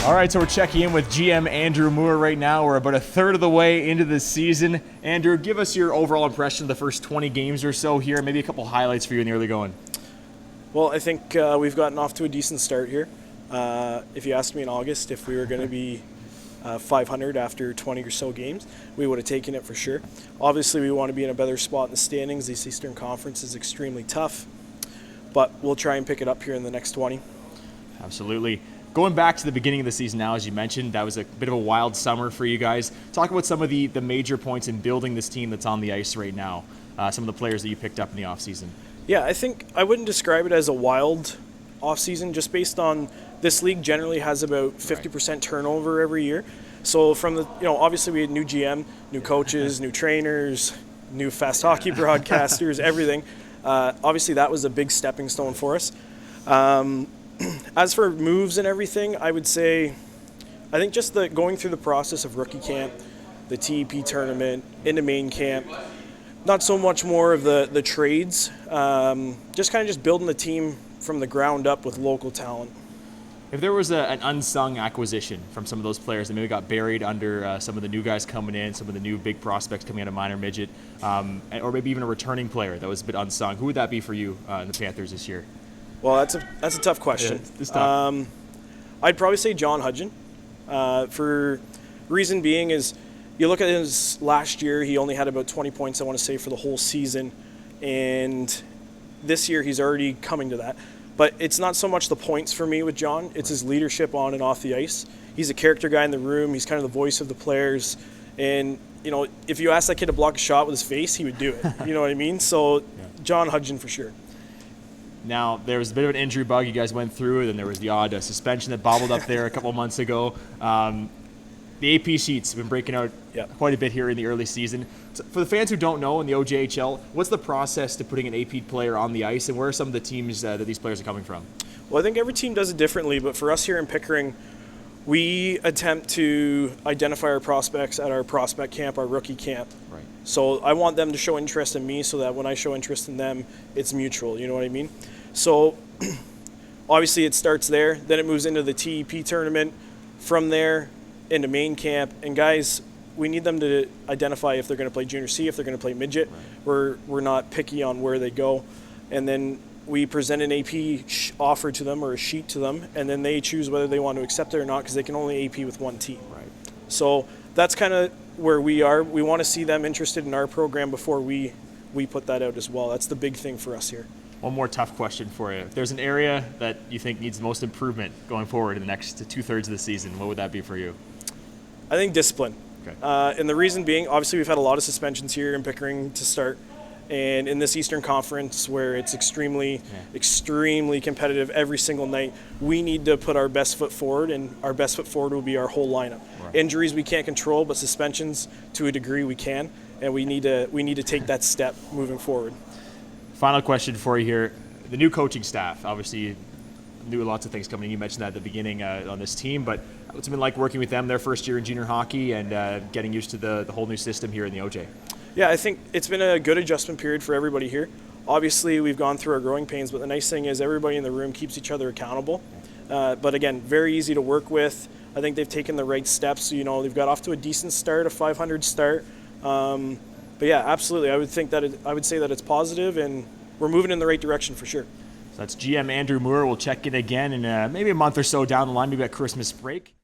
All right, so we're checking in with GM Andrew Moore right now. We're about a third of the way into the season. Andrew, give us your overall impression of the first 20 games or so here, maybe a couple highlights for you in the early going. Well, I think we've gotten off to a decent start here. If you asked me in August if we were going to be 500 after 20 or so games, we would have taken it for sure. Obviously, we want to be in a better spot in the standings. This Eastern Conference is extremely tough, but we'll try and pick it up here in the next 20. Absolutely. Going back to the beginning of the season now, as you mentioned, that was a bit of a wild summer for you guys. Talk about some of the major points in building this team that's on the ice right now, some of the players that you picked up in the offseason. Yeah, I think I wouldn't describe it as a wild offseason just based on this league generally has about 50% turnover every year. So from the, obviously we had new GM, new coaches, new trainers, new fast hockey broadcasters, everything. Obviously that was a big stepping stone for us. As for moves and everything, I would say, I think just going through the process of rookie camp, the TEP tournament, into main camp, not so much more of the trades, just kind of just building the team from the ground up with local talent. If there was an unsung acquisition from some of those players that maybe got buried under some of the new guys coming in, some of the new big prospects coming out of minor midget, or maybe even a returning player that was a bit unsung, who would that be for you in the Panthers this year? Well, that's a tough question. Yeah, it's tough. I'd probably say John Hudgen. For reason being is you look at his last year, he only had about 20 points, I want to say, for the whole season. And this year he's already coming to that. But it's not so much the points for me with John. It's his leadership on and off the ice. He's a character guy in the room. He's kind of the voice of the players. And, if you ask that kid to block a shot with his face, he would do it. You know what I mean? So John Hudgen for sure. Now, there was a bit of an injury bug you guys went through, and there was the odd suspension that bobbled up there a couple months ago. The AP sheets have been breaking out quite a bit here in the early season. So for the fans who don't know in the OJHL, what's the process to putting an AP player on the ice, and where are some of the teams that these players are coming from? Well, I think every team does it differently, but for us here in Pickering, we attempt to identify our prospects at our prospect camp, our rookie camp. Right. So I want them to show interest in me so that when I show interest in them, it's mutual, you know what I mean? So obviously it starts there, then it moves into the TEP tournament, from there into main camp, and guys, we need them to identify if they're going to play junior C, if they're going to play midget. Right. We're not picky on where they go, and then we present an AP offer to them or a sheet to them, and then they choose whether they want to accept it or not because they can only AP with one team. Right. So that's kind of where we are. We want to see them interested in our program before we put that out as well. That's the big thing for us here. One more tough question for you. If there's an area that you think needs the most improvement going forward in the next 2/3 of the season, what would that be for you? I think discipline. Okay. And the reason being, obviously we've had a lot of suspensions here in Pickering to start. And in this Eastern Conference where it's extremely competitive every single night, we need to put our best foot forward, and our best foot forward will be our whole lineup. Right. Injuries we can't control, but suspensions to a degree we can, and we need to take that step moving forward. Final question for you here. The new coaching staff, obviously you knew lots of things coming in. You mentioned that at the beginning on this team, but what's it been like working with them their first year in junior hockey and getting used to the whole new system here in the OJ? Yeah, I think it's been a good adjustment period for everybody here. Obviously, we've gone through our growing pains, but the nice thing is everybody in the room keeps each other accountable. But again, very easy to work with. I think they've taken the right steps. They've got off to a decent start, a 500 start. But yeah, absolutely. I would say that it's positive, and we're moving in the right direction for sure. So that's GM Andrew Moore. We'll check in again in maybe a month or so down the line, maybe at Christmas break.